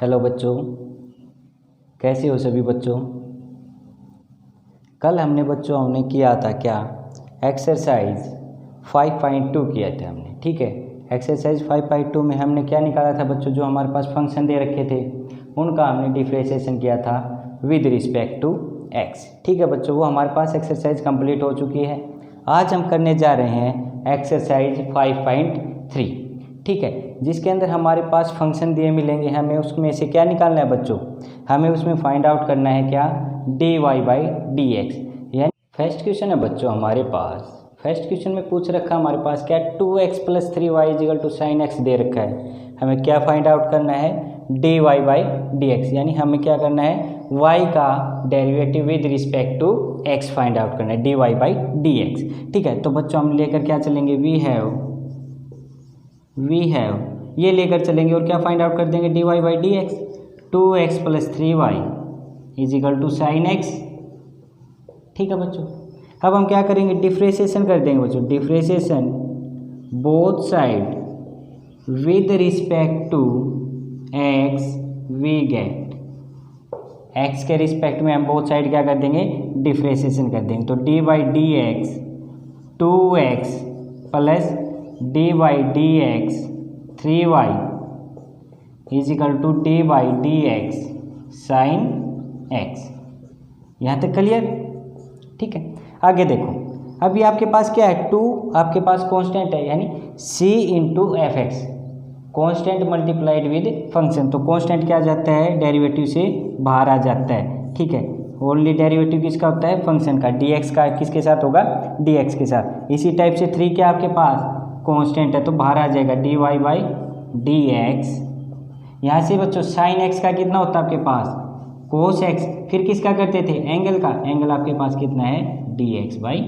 Hello बच्चों, कैसे हो सभी बच्चों। कल हमने किया था क्या, एक्सरसाइज 5.2 किया था हमने। ठीक है, एक्सरसाइज 5.2 में हमने क्या निकाला था बच्चों, जो हमारे पास फंक्शन दे रखे थे उनका हमने डिफरेंशिएशन किया था विद रिस्पेक्ट टू एक्स। ठीक है बच्चों, वो हमारे पास एक्सरसाइज कंप्लीट हो चुकी है। आज हम करने जा रहे हैं एक्सरसाइज 5.3। ठीक है, जिसके अंदर हमारे पास फंक्शन दिए मिलेंगे, हमें उसमें से क्या निकालना है बच्चों, हमें उसमें फाइंड आउट करना है क्या, dy बाई डी एक्स। यानी फर्स्ट क्वेश्चन है बच्चों हमारे पास, फर्स्ट क्वेश्चन में पूछ रखा हमारे पास क्या, 2x + 3y = sin x दे रखा है। हमें क्या फाइंड आउट करना है, dy बाई डी एक्स। यानी हमें क्या करना है, y का derivative with respect to x find out करना है, dy बाई डी एक्स। ठीक है, तो बच्चों हम लेकर क्या चलेंगे, वी हैव ये लेकर चलेंगे और क्या फाइंड आउट कर देंगे, dy by D x. 2x + 3y = sin x। ठीक है बच्चों, अब हम क्या करेंगे, डिफरेंशिएशन कर देंगे बच्चों, differentiation both side with respect to x we get. x के रिस्पेक्ट में हम बोथ साइड क्या कर देंगे, डिफरेंशिएशन कर देंगे। तो d by D x 2x + d by D x 3y = d by D x sine x। यहाँ तक क्लियर। ठीक है, आगे देखो, अभी आपके पास क्या है, 2 आपके पास कांस्टेंट है, यानी c × f(x), constant multiplied with function. तो कांस्टेंट क्या आ जाता है, डेरिवेटिव से बाहर आ जाता है। ठीक है, ओनली डेरिवेटिव किसका होता है, फंक्शन का। dx का किसके साथ होगा, dx के साथ। इसी टाइप से 3 क्या आपके पास कांस्टेंट है, तो बाहर आ जाएगा dy बाई डी एक्स। यहाँ से बच्चों साइन x का कितना होता है आपके पास, कोस x। फिर किसका करते थे, एंगल का। एंगल आपके पास कितना है, dx बाई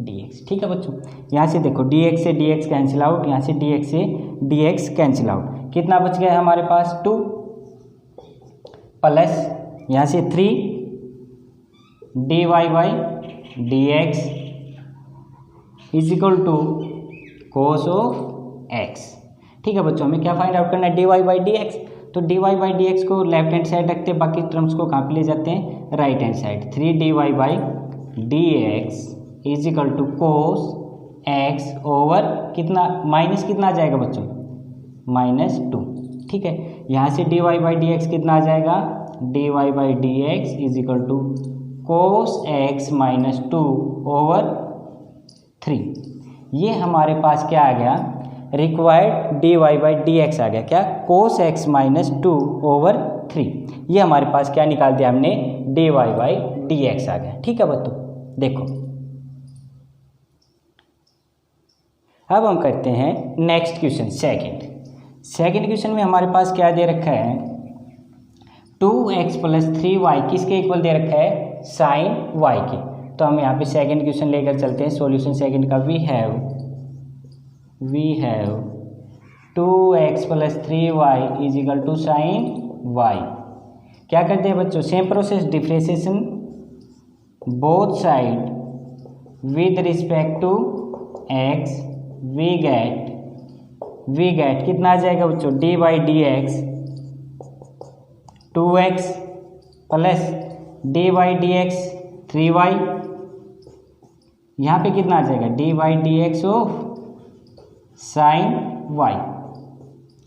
dx। ठीक है बच्चों, यहाँ से देखो dx से dx कैंसिल आउट, यहाँ से dx से dx कैंसिल आउट। कितना बच गया हमारे पास, 2 प्लस यहाँ से 3 dy by dx = cos of x। ठीक है बच्चों, हमें क्या फाइंड आउट करना है, dy बाई डी एक्स। तो dy बाई डी एक्स को लेफ्ट हैंड साइड रखते हैं, बाकी टर्म्स को कहाँ पे ले जाते हैं, right hand side. 3 dy by D X = cos x over कितना, माइनस कितना आ जाएगा बच्चों, -2। ठीक है, यहाँ से dy बाई डी एक्स कितना आ जाएगा, dy by D X = cos x -2 over 3। ये हमारे पास क्या आ गया, required dy by D x आ गया, क्या, cos x -2 ओवर 3। ये हमारे पास क्या निकाल दिया हमने, dy बाई डी एक्स आ गया। ठीक है बच्चों, देखो अब हम करते हैं नेक्स्ट क्वेश्चन, सेकंड क्वेश्चन में हमारे पास क्या दे रखा है, 2x + 3y किसके इक्वल दे रखा है, साइन y के। तो हम यहाँ पे सेकंड क्वेश्चन लेकर चलते हैं, सॉल्यूशन सेकंड का। We have 2x + 3y = sine y। क्या करते हैं बच्चों, same process, differentiation both side with respect to x we get कितना आ जाएगा बच्चों, d by D x 2x + d by D x 3y। यहाँ पे कितना आ जाएगा, d by D x of sine y।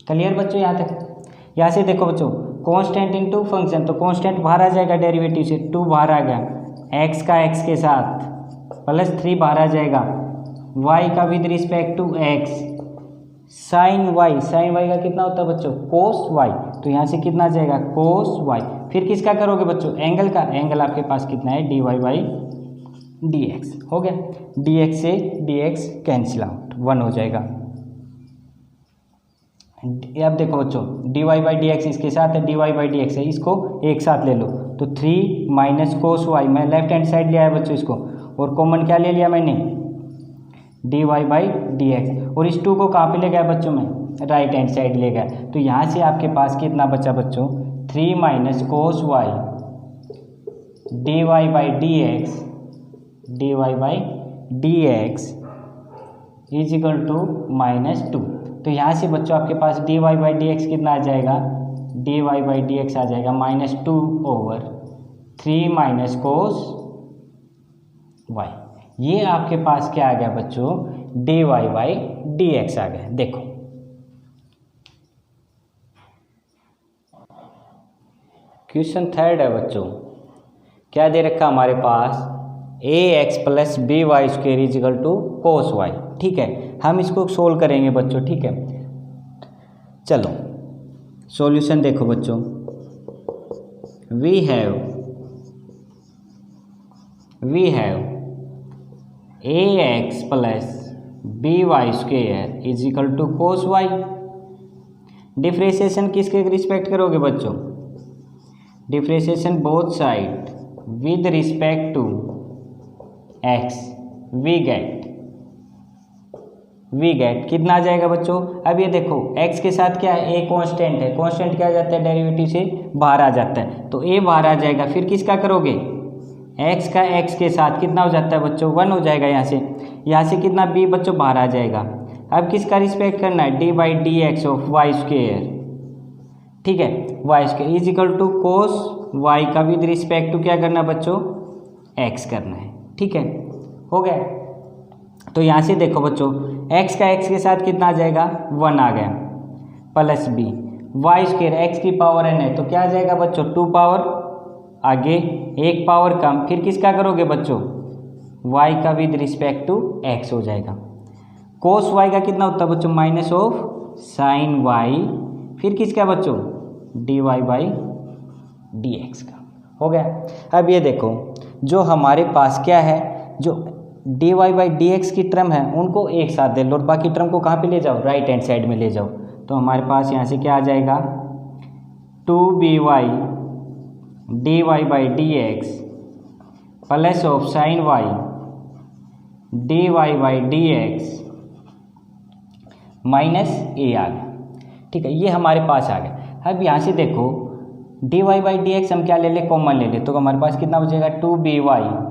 Clear बच्चों यहाँ तक। यहाँ से देखो बच्चों, कांस्टेंट इनटू फंक्शन, तो कांस्टेंट बाहर आ जाएगा डेरिवेटिव से, 2 बाहर आ गया, x का x के साथ प्लस 3 बाहर आ जाएगा, y का with respect to x sine y का कितना होता है बच्चों, कोस y। तो यहाँ से कितना आ जाएगा, कोस y। फिर किसका करोगे बच्चों, एंगल का। एंगल आपके पास कितना है, dy बाई डी एक्स। हो गया, dx से dx कैंसिल आउट, 1 हो जाएगा। अब देखो बच्चों, dy बाई डी एक्स इसके साथ है, dy बाई डी एक्स है, इसको एक साथ ले लो। तो 3 - cos y, मैं लेफ्ट हैंड साइड ले आया बच्चों इसको, और कॉमन क्या ले लिया मैंने, dy बाई डी एक्स। और इस 2 को कहाँ पे ले गया बच्चों, मैं राइट हैंड साइड ले गया। तो यहाँ से आपके पास कितना बचा बच्चों, 3 - cos y dy by D X = -2। तो यहाँ से बच्चों आपके पास dy बाई डी एक्स कितना आ जाएगा, D Y by D x आ जाएगा -2/3 माइनस कोस वाई। ये आपके पास क्या आ गया बच्चों, D Y by D x आ गया। देखो क्वेश्चन थर्ड है बच्चों, क्या दे रखा हमारे पास, A x plus B Y square equal to cos Y. ठीक है, हम इसको सोल्व करेंगे बच्चों। ठीक है, चलो सॉल्यूशन देखो बच्चों। We have a x plus B Y square equal to cos y. Differentiation किसके रिस्पेक्ट करोगे बच्चों, differentiation both side with respect to x. We get कितना आ जाएगा बच्चों। अब ये देखो x के साथ क्या है, ए कांस्टेंट है, कांस्टेंट क्या आ जाता है, डेरिवेटिव से बाहर आ जाता है, तो a बाहर आ जाएगा। फिर किसका करोगे, x का x के साथ कितना हो जाता है बच्चों, 1 हो जाएगा। यहाँ से कितना b बच्चों बाहर आ जाएगा। अब किसका रिस्पेक्ट करना है, d by D x of y square. ठीक है, y square is equal to cos y का विद रिस्पेक्ट टू क्या करना है बच्चों, x करना है। ठीक है, हो गया। तो यहाँ से देखो बच्चों, x का x के साथ कितना आ जाएगा, 1 आ गया, plus b y square x की पावर n है, तो क्या आ जाएगा बच्चों, 2 पावर आगे 1 पावर कम। फिर किसका करोगे बच्चों, y का विद रिस्पेक्ट टू x हो जाएगा। कोस y का कितना होता है बच्चों, माइनस ऑफ साइन y। फिर किसका बच्चों, D Y by D x का। हो गया। अब ये देखो, जो हमारे पास क्या है, जो d Y by D x की टर्म है उनको एक साथ दे लो और बाकी टर्म को कहाँ पे ले जाओ, राइट हैंड साइड में ले जाओ। तो हमारे पास यहाँ से क्या आ जाएगा, 2by D Y by D x plus of sine Y D Y by D x minus A आ गया। ठीक है, ये हमारे पास आ गया। अब यहाँ से देखो, d Y by D x हम क्या ले ले, कॉमन ले ले, तो हमारे पास कितना बचेगा, 2by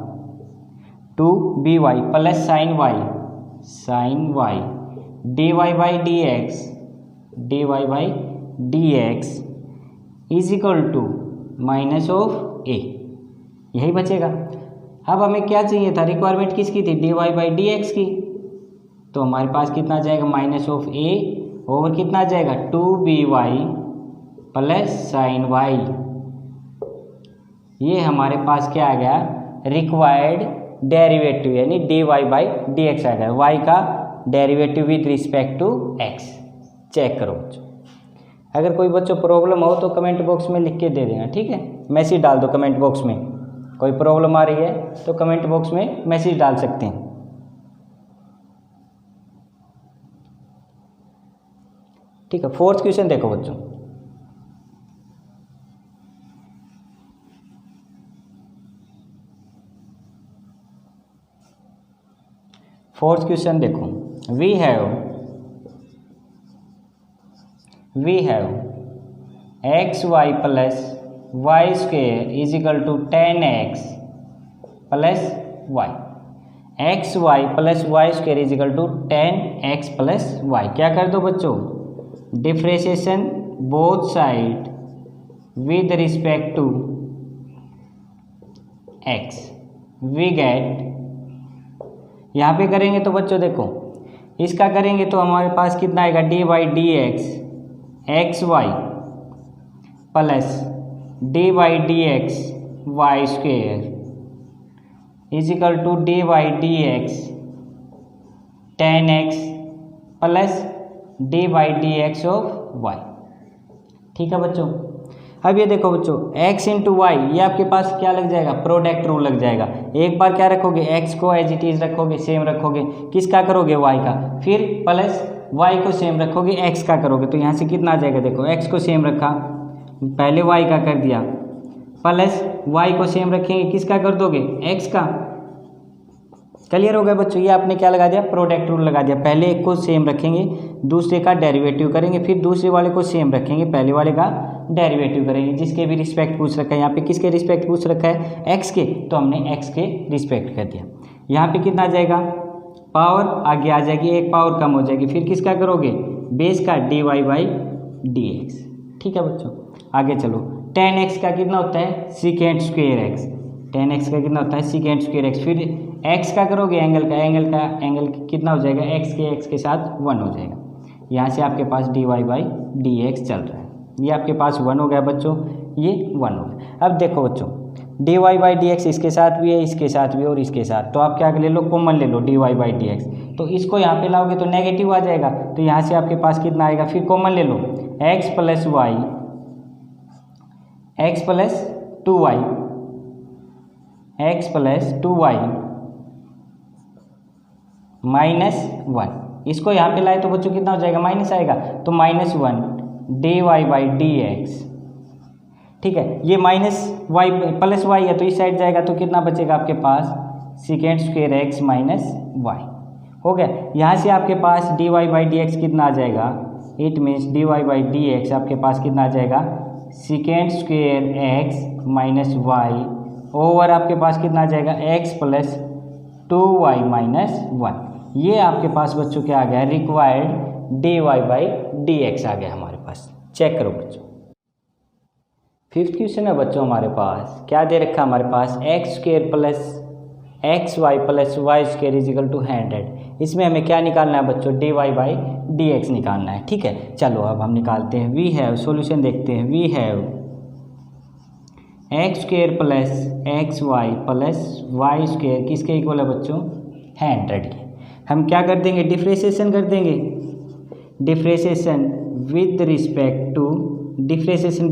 plus sine Y D Y by D x is equal to minus of A, यही बचेगा। अब हमें क्या चाहिए था, रिक्वायरमेंट किसकी थी, d Y by D x की। तो हमारे पास कितना आ जाएगा, माइनस ऑफ ए ओवर कितना आ जाएगा, 2by प्लस साइन वाई। ये हमारे पास क्या आ गया, रिक्वायर्ड डेरिवेटिव, यानी D Y by D x आ गया। वाई का derivative with respect to X. Check करो बच्चों, अगर कोई बच्चों प्रॉब्लम हो तो कमेंट बॉक्स में लिख के दे देना। ठीक है, मैसेज डाल दो कमेंट बॉक्स में, कोई प्रॉब्लम आ रही है तो कमेंट बॉक्स में मैसेज डाल सकते हैं। ठीक है, फोर्थ क्वेश्चन देखो बच्चों। फोर्थ क्वेश्चन देखो, we have x y plus Y square is equal to 10x plus y. X y plus Y square is equal to 10x plus y. क्या कर दो बच्चों, differentiation both side with respect to x। We get, यहाँ पे करेंगे तो बच्चों देखो, इसका करेंगे तो हमारे पास कितना आएगा, d by D x y plus d by D x Y square is equal to d by D x 10x plus d by D x of y. ठीक है बच्चों, अब ये देखो बच्चों, x इंटू वाई, ये आपके पास क्या लग जाएगा, प्रोडक्ट रूल लग जाएगा। एक बार क्या रखोगे, x को एज इट इज रखोगे, सेम रखोगे, किसका करोगे, y का, फिर प्लस y को सेम रखोगे, x का करोगे। तो यहाँ से कितना आ जाएगा, देखो x को सेम रखा, पहले y का कर दिया, प्लस y को सेम रखेंगे, किसका कर दोगे, x का। क्लियर हो गया बच्चों, ये आपने क्या लगा दिया, प्रोडक्ट रूल लगा दिया। पहले एक को सेम रखेंगे, दूसरे का डेरिवेटिव करेंगे, फिर दूसरे वाले को सेम रखेंगे, पहले वाले का डेरिवेटिव करेंगे। जिसके भी रिस्पेक्ट पूछ रखा है, यहाँ पे किसके रिस्पेक्ट पूछ रखा है, x के, तो हमने x के रिस्पेक्ट कर दिया। यहाँ पे कितना आ जाएगा, पावर आगे आ जाएगी, एक पावर कम हो जाएगी, फिर किसका करोगे, बेस का d Y by D x. ठीक है बच्चों, आगे चलो, 10x का कितना होता है सीकेंट स्क्वेयर एक्स, 10x का कितना होता है सीकेंट स्क्वेयर एक्स। फिर x का करोगे एंगल कितना हो जाएगा, x के साथ 1 हो जाएगा। यहाँ से आपके पास dy/dx चल रहा है, ये आपके पास 1 हो गया बच्चों, ये 1 हो गया। अब देखो बच्चों dy/dx इसके साथ भी है, इसके साथ भी और इसके साथ, तो आप क्या ले लो, कॉमन ले लो dy/dx। तो इसको यहाँ पे लाओगे तो नेगेटिव आ जाएगा, तो यहाँ से आपके पास कितना आएगा, फिर कॉमन ले लो x + y, x + 2y, x + 2y -1। इसको यहाँ पे लाए तो बच्चों कितना हो जाएगा, माइनस आएगा, तो -1 dy/dx। ठीक है, ये -y + y है तो इस साइड जाएगा तो कितना बचेगा आपके पास सीकेंट स्क्वेयर x - y हो गया। यहाँ से आपके पास dy/dx कितना आ जाएगा, इट मीन्स dy/dx आपके पास कितना आ जाएगा secant square x - y over आपके पास कितना आ जाएगा x + 2y - 1। ये आपके पास बच्चों क्या आ गया, रिक्वायर्ड dy/dx आ गया हमारे पास। चेक करो बच्चों, 5th क्वेश्चन है बच्चों हमारे पास क्या दे रखा है, हमारे पास x² + xy + y² = 100। इसमें हमें क्या निकालना है बच्चों, dy/dx निकालना है। ठीक है, चलो अब हम निकालते हैं। वी हैव, सॉल्यूशन देखते हैं, we have x² + xy + y² किसके इक्वल है बच्चों, 100 के। हम क्या कर देंगे, डिफ्रेंशिएशन कर देंगे, differentiation with respect to, differentiation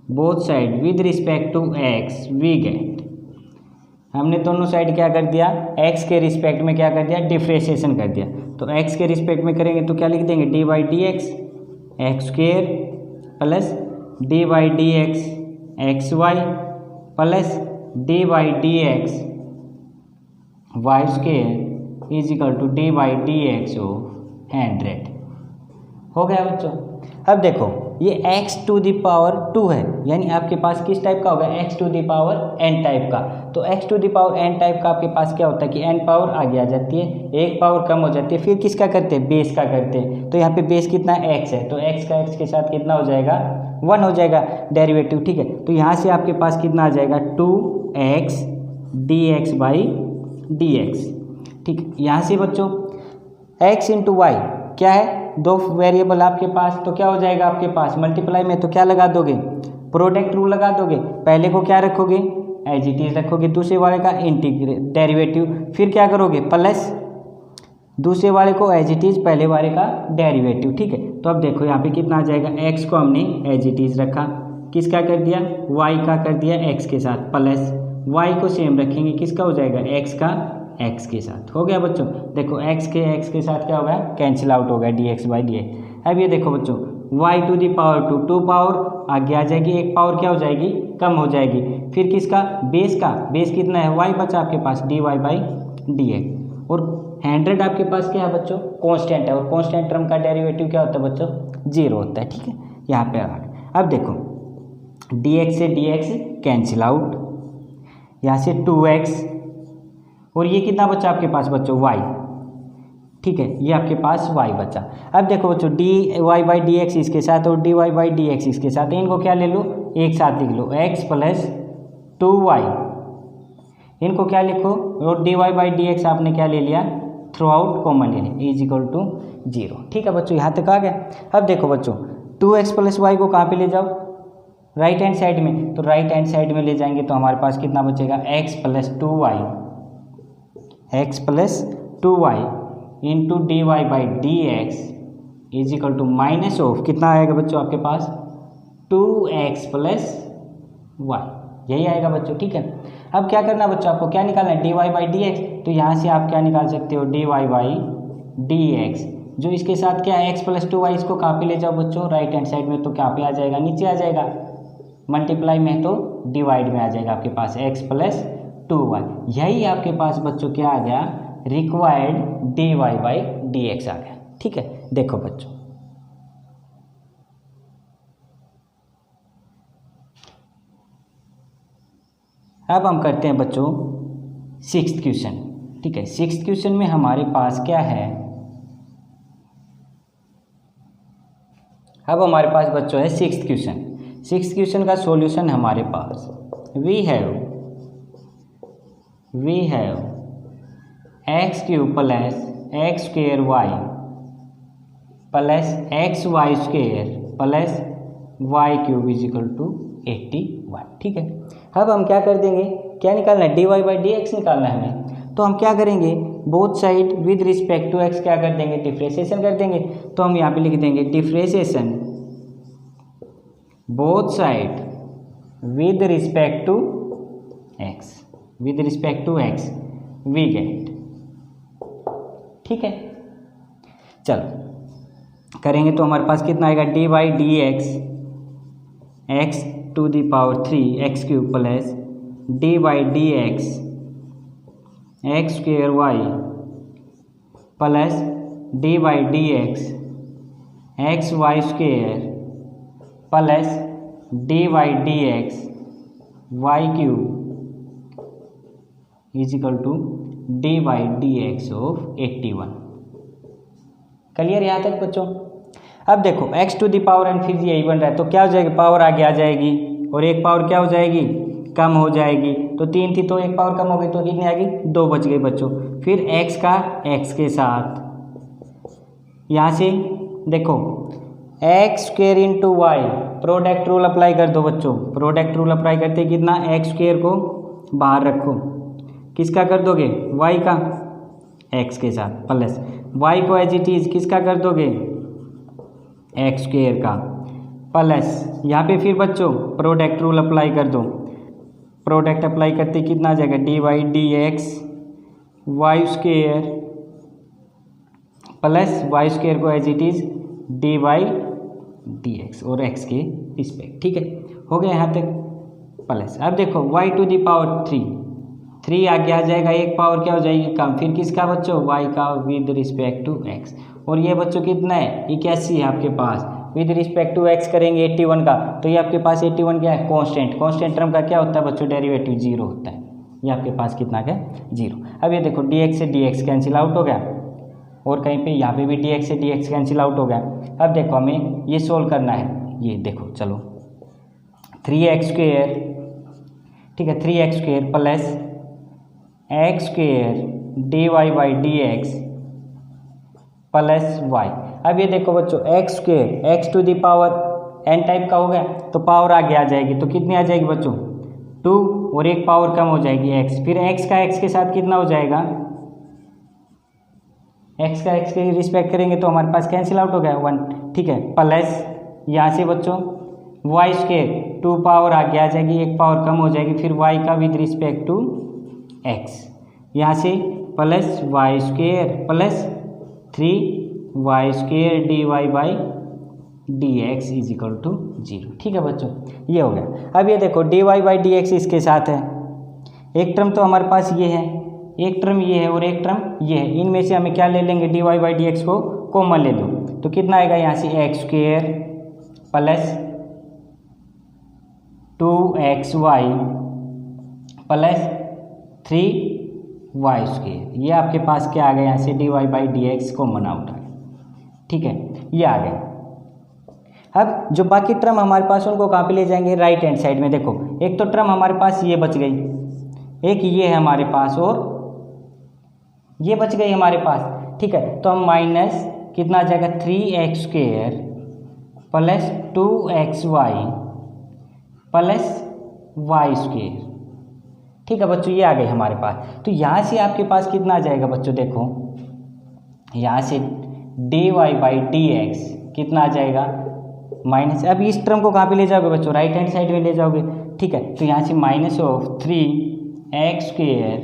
both side with respect to x, we get. हमने दोनों साइड क्या कर दिया, x के रिस्पेक्ट में क्या कर दिया, डिफ्रेंशिएशन कर दिया। तो x के रिस्पेक्ट में करेंगे तो क्या लिख देंगे, dy/dx x² + dy/dx xy + dy/dx y² = dy/dx of 100 हो गया बच्चों। अब देखो ये x⁴ है, यानी आपके पास किस टाइप का होगा, x⁴n टाइप का। तो x⁴n टाइप का आपके पास क्या होता है कि n पावर आगे आ जाती है, एक पावर कम हो जाती है, फिर किसका करते हैं, बेस का करते हैं। तो यहाँ पे बेस कितना x है, तो x का x के साथ कितना हो जाएगा, 1 हो जाएगा डेरिवेटिव। ठीक है, तो यहाँ से आपके पास कितना आ जाएगा, 2x dx/dx। ठीक, यहाँ से बच्चों x × y क्या है, दो वेरिएबल आपके पास, तो क्या हो जाएगा आपके पास मल्टीप्लाई में, तो क्या लगा दोगे, प्रोडक्ट रूल लगा दोगे। पहले को क्या रखोगे, एज इट इज रखोगे, दूसरे वाले का डेरिवेटिव, फिर क्या करोगे प्लस दूसरे वाले को एज इट इज, पहले वाले का डेरिवेटिव। ठीक है, तो अब देखो यहाँ पे कितना आ जाएगा, x को हमने एज इट इज रखा, किसका कर दिया, y का कर दिया x के साथ, प्लस y को सेम रखेंगे, किसका हो जाएगा, x का x के साथ। हो गया बच्चों, देखो x के साथ क्या हो गया, कैंसिल आउट हो गया dx/dx। अब ये देखो बच्चों y⁴ 2 पावर आगे आ जाएगी, एक पावर क्या हो जाएगी, कम हो जाएगी। फिर किसका, बेस कितना है, y बचा आपके पास dy/dx, और 100 आपके पास क्या है बच्चों, कांस्टेंट है, और कांस्टेंट टर्म का डेरिवेटिव क्या होता है बच्चों, 0 होता है। ठीक है, यहाँ पे आ गया। अब देखो dx से dx कैंसिल आउट, यहाँ से 2x, और ये कितना बचा आपके पास बच्चों, y। ठीक है, ये आपके पास y बचा। अब देखो बच्चों dy/dx इसके साथ और dy/dx इसके साथ, इनको क्या ले लो, एक साथ लिख लो, x + 2y, इनको क्या लिखो, और dy/dx आपने क्या ले लिया, थ्रू आउट कॉमन ले लिया, = 0। ठीक है बच्चों, यहाँ तक आ गया। अब देखो बच्चों 2x + y को कहाँ पे ले जाओ, राइट हैंड साइड में, तो राइट हैंड साइड में ले जाएंगे तो हमारे पास कितना बचेगा, x + 2y into dy/dx = of कितना आएगा बच्चों आपके पास, 2x + y, यही आएगा बच्चों। ठीक है, अब क्या करना है बच्चों, आपको क्या निकालना है, dy/dx। तो यहाँ से आप क्या निकाल सकते हो, dy/dx, जो इसके साथ क्या है, x + 2y, इसको कहाँ पे ले जाओ बच्चों, राइट हैंड साइड में, तो कहाँ पे आ जाएगा, नीचे आ जाएगा, मल्टीप्लाई में तो डिवाइड में आ जाएगा आपके पास x + 2y। यही आपके पास बच्चों क्या आ गया, रिक्वायर्ड dy/dx आ गया। ठीक है, देखो बच्चों अब हम करते हैं बच्चों 6th क्वेश्चन। ठीक है, 6th क्वेश्चन में हमारे पास क्या है, अब हमारे पास बच्चों है सिक्स्थ क्वेश्चन। सिक्स्थ क्वेश्चन का सॉल्यूशन हमारे पास we have X cube plus x square Y plus X Y square plus Y cube is equal to 81। ठीक है, अब हम क्या कर देंगे, क्या निकालना है, d Y by D x निकालना है हमें। तो हम क्या करेंगे, both side with respect to x क्या कर देंगे, डिफ्रेंशिएशन कर देंगे। तो हम यहाँ पे लिख देंगे differentiation both side with respect to x, with respect to x we get. ठीक है, चलो करेंगे तो हमारे पास कितना आएगा, d Y D x x to the power 3 x cube plus d Y D x x square Y plus d Y D x x Y square plus d Y D x y cube is equal to d Y D x of 81। Clear यहाँ तक बच्चों। अब देखो x to the power n, फिर यही बन रहा है तो क्या हो जाएगी, पावर आगे आ जाएगी और एक पावर क्या हो जाएगी, कम हो जाएगी। तो 3 थी तो एक पावर कम हो गई तो कितनी आ गई, 2 बच गई बच्चों। फिर x का x के साथ यहाँ से देखो x square into y, product rule apply कर दो बच्चों। प्रोडक्ट रूल अप्लाई करते कितना, एक्स स्क्वेयर को बाहर रखो, किसका कर दोगे, y का x के साथ प्लस y को एज इट इज किसका कर दोगे, एक्स स्क्वेयर का प्लस यहाँ पे फिर बच्चों प्रोडक्ट रूल अप्लाई कर दो। प्रोडक्ट अप्लाई करते कितना आ जाएगा, D Y D x Y square plus Y square को as it is D Y D X और एक्स के रिस्पेक्ट। ठीक है, हो गया यहाँ तक प्लस। अब देखो वाई टू दी पावर 3 आगे आ जाएगा, एक पावर क्या हो जाएगी कम, फिर किसका बच्चों, y का विद रिस्पेक्ट टू x। और ये बच्चों कितना है, 81 है आपके पास। विद रिस्पेक्ट टू x करेंगे 81 का, तो ये आपके पास 81 क्या है, कांस्टेंट। कांस्टेंट टर्म का क्या होता है बच्चों, डेरिवेटिव 0 होता है। ये आपके पास कितना क्या, 0। अब ये देखो dx से dx कैंसिल आउट हो गया और कहीं पे यहाँ पे भी dx से dx कैंसिल आउट हो गया। अब देखो हमें ये सोल्व करना है, ये देखो चलो 3x स्क्वेयर, ठीक है 3x square plus x square d Y by D x plus y. अब ये देखो बच्चों x square x to the power n type का हो गया तो पावर आगे आ जाएगी, तो कितनी आ जाएगी बच्चों, 2 और एक पावर कम हो जाएगी x। फिर x का x के साथ कितना हो जाएगा, x का x के रिस्पेक्ट करेंगे तो हमारे पास कैंसिल आउट हो गया 1। ठीक है, प्लस यहाँ से बच्चों वाई स्क्वेयर 2 पावर आगे आ जाएगी, एक पावर कम हो जाएगी, फिर y का विद रिस्पेक्ट टू x, यहाँ से plus Y square plus 3y square d Y by D x is equal to 0। ठीक है बच्चों, ये हो गया। अब ये देखो d Y by D x इसके साथ है, एक टर्म तो हमारे पास ये है, एक टर्म ये है और एक टर्म ये है। इनमें से हमें क्या ले लेंगे, D Y by D x को कॉमन ले लो तो कितना आएगा, यहाँ से X square plus 2xy plus 3y square. ये आपके पास क्या आ गया, यहाँ से D Y by D X common out आ गया। ठीक है, ये आ गया। अब जो बाकी टर्म हमारे पास उनको कहाँ पे ले जाएंगे, राइट हैंड साइड में। देखो एक तो टर्म हमारे पास ये बच गई, एक ये है हमारे पास और ये बच गई हमारे पास। ठीक है, तो हम माइनस कितना आ जाएगा, 3x square plus 2xy plus Y square. ठीक है बच्चों, ये आ गई हमारे पास। तो यहाँ से आपके पास कितना आ जाएगा बच्चों, देखो यहाँ से D Y by D x कितना आ जाएगा माइनस। अब इस टर्म को कहाँ पे ले जाओगे बच्चों, राइट हैंड साइड में ले जाओगे। ठीक है, तो यहाँ से minus of 3x square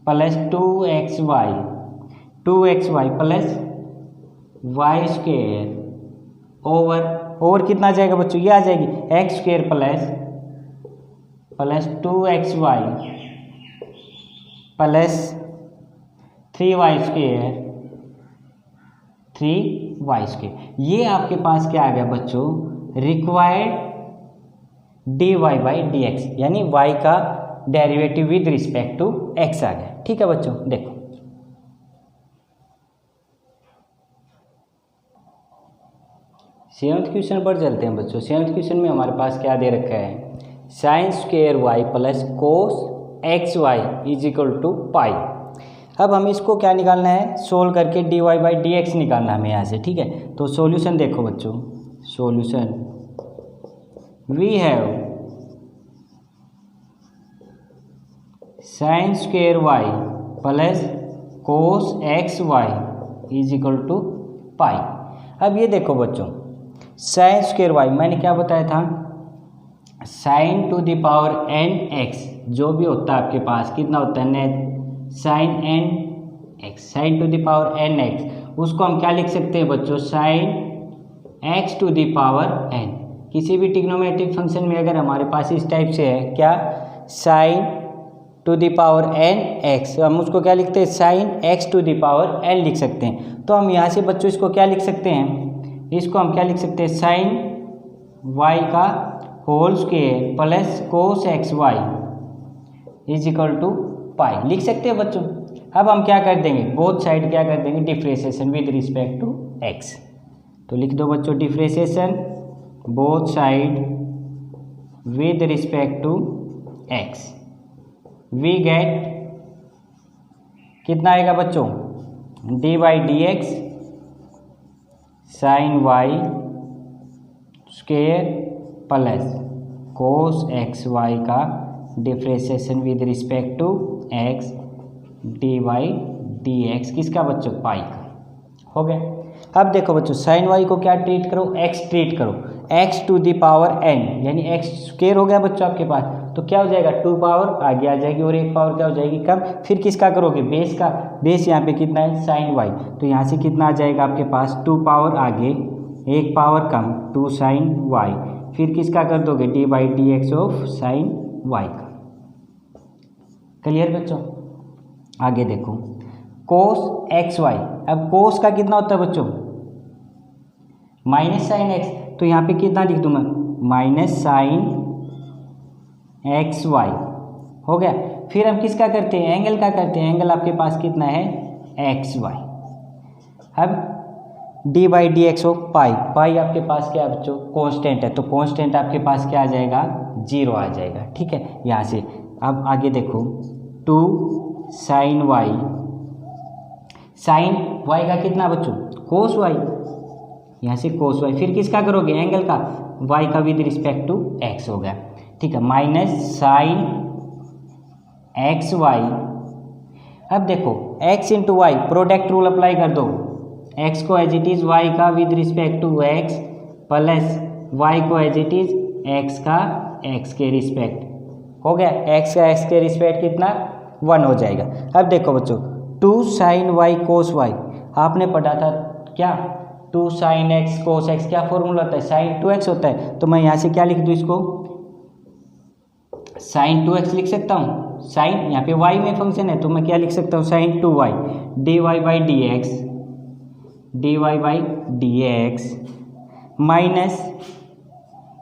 plus 2xy plus Y square over कितना आ जाएगा बच्चों, ये आ जाएगी x square plus 2xy plus 3y square. ये आपके पास क्या आ गया बच्चों, required d Y by D x, यानी y का derivative with respect to x आ गया। ठीक है बच्चों, देखो सेवन्थ क्वेश्चन पर चलते हैं बच्चों। सेवन्थ क्वेश्चन में हमारे पास क्या दे रखा है, sine square Y plus cos x Y is equal to pi. अब हमें इसको क्या निकालना है, सोल्व करके D Y by D x निकालना है हमें यहाँ से, ठीक है। तो सॉल्यूशन देखो बच्चों, solution we have sine square Y plus cos x Y is equal to pi. अब ये देखो बच्चों, साइन स्क्वेयर वाई मैंने क्या बताया था, sine to the power n x जो भी होता है आपके पास कितना होता है net sine n x, sine to the power n x, उसको हम क्या लिख सकते हैं बच्चों, sine x to the power n. किसी भी ट्रिग्नोमेट्रिक फंक्शन में अगर हमारे पास इस टाइप से है क्या, sine to the power n x, हम उसको क्या लिखते हैं, sine x to the power n लिख सकते हैं। तो हम यहाँ से बच्चों इसको क्या लिख सकते हैं, इसको हम क्या लिख सकते हैं, साइन वाई का whole square plus cos x Y is equal to pi लिख सकते हैं बच्चों। अब हम क्या कर देंगे, बोथ साइड क्या कर देंगे, differentiation with respect to x. तो लिख दो बच्चों differentiation both side with respect to x, we get कितना आएगा बच्चों, d by D x sine y square plus cos x y का differentiation with respect to x d Y D x किसका बच्चों, पाई का। हो गया। अब देखो बच्चों, साइन वाई को क्या ट्रीट करो, एक्स ट्रीट करो, x to the power n यानी एक्स स्क्वेयर हो गया बच्चों आपके पास, तो क्या हो जाएगा, टू पावर आगे आ जाएगी और एक पावर क्या हो जाएगी कम। फिर किसका करोगे, बेस का, बेस यहाँ पे कितना है साइन वाई, तो यहाँ से कितना आ जाएगा आपके पास, टू पावर आगे एक पावर कम टू साइन वाई, फिर किसका कर दोगे, d by D x of sine y का। क्लियर बच्चों। आगे देखो कोस एक्स वाई, अब कोस का कितना होता है बच्चों, माइनस साइन एक्स, तो यहाँ पे कितना लिख दूँ मैं, माइनस साइन एक्स वाई। हो गया। फिर हम किसका करते हैं, एंगल का करते हैं, एंगल आपके पास कितना है एक्स वाई। अब डी बाई डी एक्स हो पाई, पाई आपके पास क्या है बच्चों, कांस्टेंट है, तो कांस्टेंट आपके पास क्या आ जाएगा, जीरो आ जाएगा, ठीक है यहाँ से। अब आगे देखो two sine y, sine y का कितना बच्चों, कोस वाई, यहाँ से कोस वाई, फिर किसका करोगे, एंगल का, वाई का विद रिस्पेक्ट टू एक्स हो गया, ठीक है, माइनस साइन एक्स वाई। अब देखो x into y, product rule apply कर दो, एक्स को एज इट इज वाई का with respect to x plus y को एज इट इज एक्स का एक्स के रिस्पेक्ट। हो गया, एक्स का एक्स के रिस्पेक्ट कितना 1 हो जाएगा। अब देखो बच्चों two sine y cos y, आपने पढ़ा था क्या, two sine x cos x, क्या फॉर्मूला होता है, साइन 2x होता है, तो मैं यहाँ से क्या लिख दूँ इसको, साइन 2x लिख सकता हूँ, साइन यहाँ पे y में फंक्शन है तो मैं क्या लिख सकता हूँ, sine 2y d Y by D x, d Y by D x minus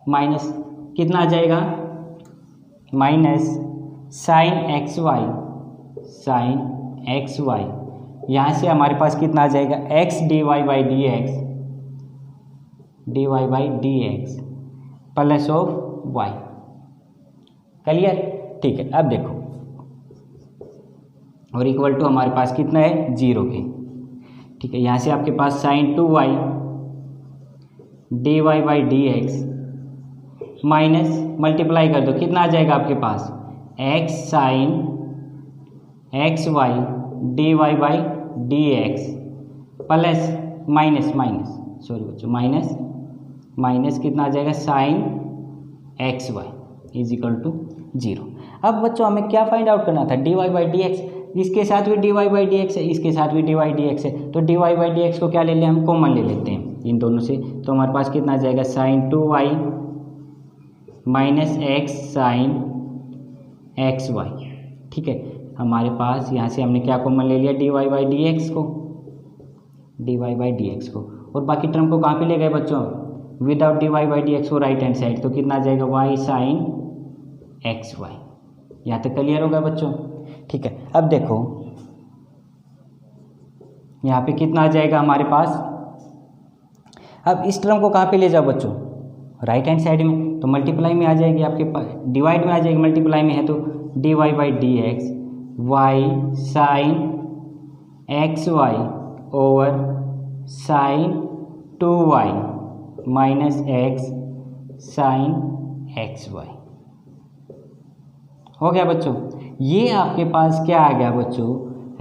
minus कितना आ जाएगा, minus sine x y, sine x y, यहाँ से हमारे पास कितना आ जाएगा, x d Y by D x, d Y by D x plus of y. Clear, ठीक है। अब देखो और इक्वल टू हमारे पास कितना है, 0 के, ठीक है। यहाँ से आपके पास sine 2y d Y by D x minus multiply कर दो, कितना आ जाएगा आपके पास, x sine x y D Y by D x plus minus minus sorry बच्चों माइनस माइनस कितना आ जाएगा, sine x Y is equal to 0। अब बच्चों हमें क्या फाइंड आउट करना था, d Y by D x, इसके साथ भी d Y by D x है, इसके साथ भी डी वाई डी एक्स है, तो d Y by D x को क्या ले लें हम, कॉमन ले लेते हैं इन दोनों से, तो हमारे पास कितना आ जाएगा, sine 2y minus x sine x y, ठीक है। हमारे पास यहाँ से हमने क्या कॉमन ले लिया, d Y by D x को, d Y by D x को, और बाकी टर्म को कहाँ पे ले गए बच्चों, without d Y by D x को राइट हैंड साइड, तो कितना आ जाएगा, वाई साइन एक्स वाई। यहाँ तक क्लियर होगा बच्चों, ठीक है। अब देखो यहाँ पे कितना आ जाएगा हमारे पास, अब इस टर्म को कहाँ पे ले जाओ बच्चों, राइट हैंड साइड में, तो मल्टीप्लाई में आ जाएगी आपके पास, डिवाइड में आ जाएगी, मल्टीप्लाई में है तो dy by D x y sine x y over sine 2y minus x sine x y. हो गया बच्चों, ये आपके पास क्या आ गया बच्चों,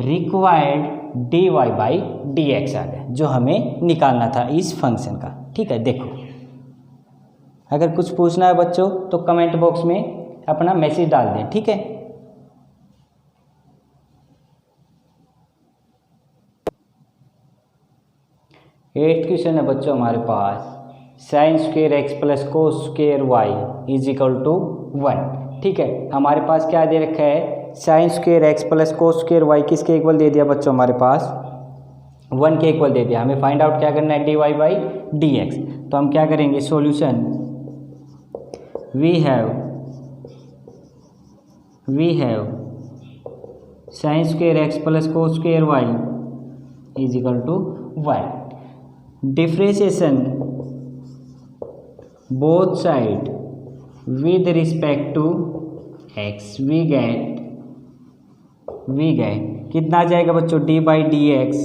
required dy by D x आ गया, जो हमें निकालना था इस फंक्शन का। ठीक है, देखो अगर कुछ पूछना है बच्चों तो कमेंट बॉक्स में अपना मैसेज डाल दें। ठीक है, एट्थ क्वेश्चन है बच्चों हमारे पास, sine square x plus cos square y is equal to 1। ठीक है, हमारे पास क्या दे रखा है, sine square x plus cos square y किसके इक्वल दे दिया बच्चों, हमारे पास 1 के इक्वल दे दिया। हमें फाइंड आउट क्या करना है, dy बाई डी एक्स। तो हम क्या करेंगे, solution we have sin square x plus cos square y is equal to 1। Differentiation both side with respect to x we get कितना आ जाएगा बच्चों, d by D x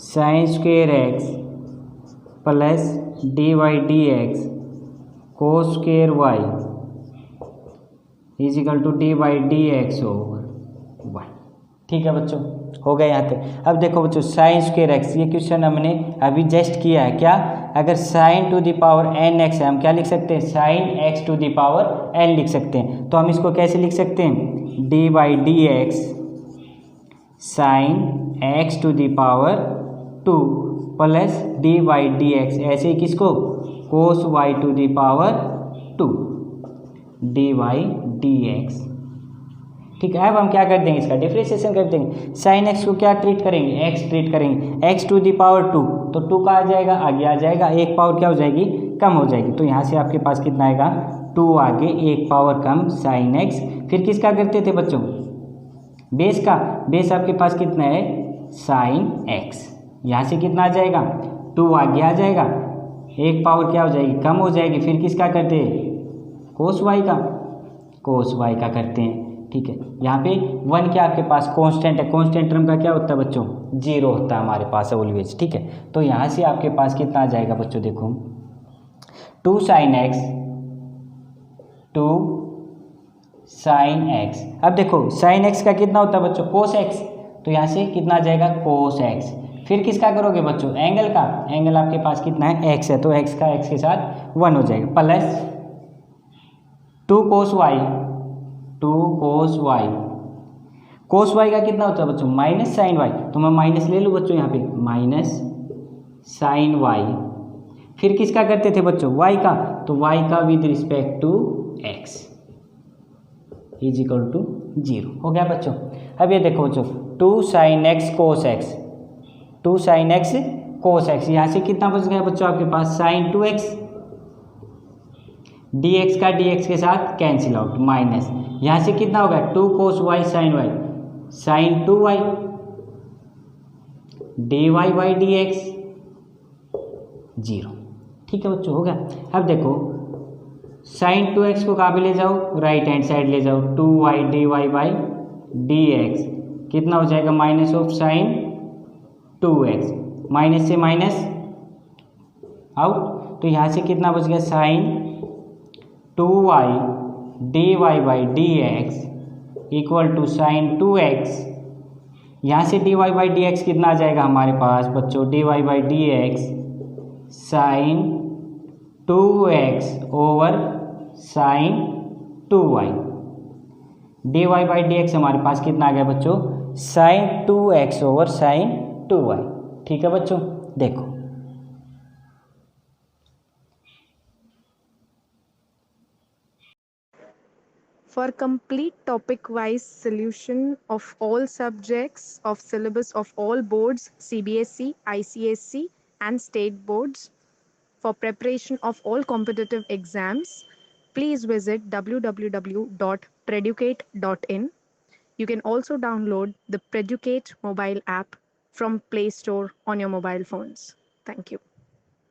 sine square x plus d by D x cos square y is equal to d by D x over 1। ठीक है बच्चों, हो गया यहाँ तक। अब देखो बच्चों, साइन स्क्वेयर एक्स, ये क्वेश्चन हमने अभी जस्ट किया है। क्या, अगर sine to the power n x है, हम क्या लिख सकते हैं, sine x to the power n लिख सकते हैं। तो हम इसको कैसे लिख सकते हैं, d by D x sine x to the power 2 plus d by D x, ऐसे ही किसको, cos y to the power 2 d Y D x. ठीक है, अब हम क्या कर देंगे, इसका डिफ्रेंशिएशन कर देंगे। साइन एक्स को क्या ट्रीट करेंगे, एक्स ट्रीट करेंगे, एक्स टू द पावर 2, तो 2 का आ जाएगा, आगे आ जाएगा, एक पावर क्या हो जाएगी, कम हो जाएगी। तो यहाँ से आपके पास कितना आएगा, 2 आगे एक पावर कम साइन एक्स। फिर किसका करते थे बच्चों, बेस का, बेस आपके पास कितना है, साइन एक्स। यहाँ से कितना आ जाएगा, 2 आगे आ जाएगा, एक पावर क्या हो जाएगी, कम हो जाएगी। फिर किसका करते हैं, कोस वाई का, कोस वाई का करते हैं। ठीक है, यहाँ पे 1 क्या आपके पास कांस्टेंट है, कांस्टेंट टर्म का क्या होता है बच्चों, 0 होता है हमारे पास ऑलवेज। ठीक है, तो यहाँ से आपके पास कितना आ जाएगा बच्चों, देखो 2 साइन एक्स 2 साइन एक्स। अब देखो साइन एक्स का कितना होता है बच्चों, कोस एक्स, तो यहाँ से कितना आ जाएगा, कोस एक्स। फिर किसका करोगे बच्चों, एंगल का, एंगल आपके पास कितना है, एक्स है, तो एक्स का एक्स के साथ 1 हो जाएगा, plus 2 cos Y 2 cos Y. Cos y का कितना होता है बच्चों, माइनस साइन वाई, तो मैं माइनस ले लूँ बच्चों यहाँ पे, माइनस साइन वाई। फिर किसका करते थे बच्चों, वाई का, तो वाई का with respect to x is equal to 0। हो गया बच्चों। अब ये देखो बच्चों, 2 sine x cos x, 2 sine x cos x, यहाँ से कितना बच गया बच्चों आपके पास, साइन 2x, डी एक्स का डी एक्स के साथ कैंसिल आउट, माइनस यहाँ से कितना होगा, 2 cos y sine y, sine 2y d Y by D x 0। ठीक है बच्चों, हो गया। अब देखो साइन 2x को कहाँ पे ले जाओ, राइट हैंड साइड ले जाओ, 2y d Y by D x कितना हो जाएगा, minus of sine 2x, minus से माइनस आउट, तो यहाँ से कितना बच गया, sine 2y d Y by D x equal to sine 2x। यहाँ से D Y by D x कितना आ जाएगा हमारे पास बच्चों, D Y by D x sine 2x over sine 2y। D Y by D x हमारे पास कितना आ गया बच्चों, sign 2x over sine 2y। ठीक है बच्चों, देखो For complete topic-wise solution of all subjects of syllabus of all boards, CBSE, ICSE and state boards, for preparation of all competitive exams, please visit www.preducate.in. You can also download the Preducate mobile app from Play Store on your mobile phones. Thank you.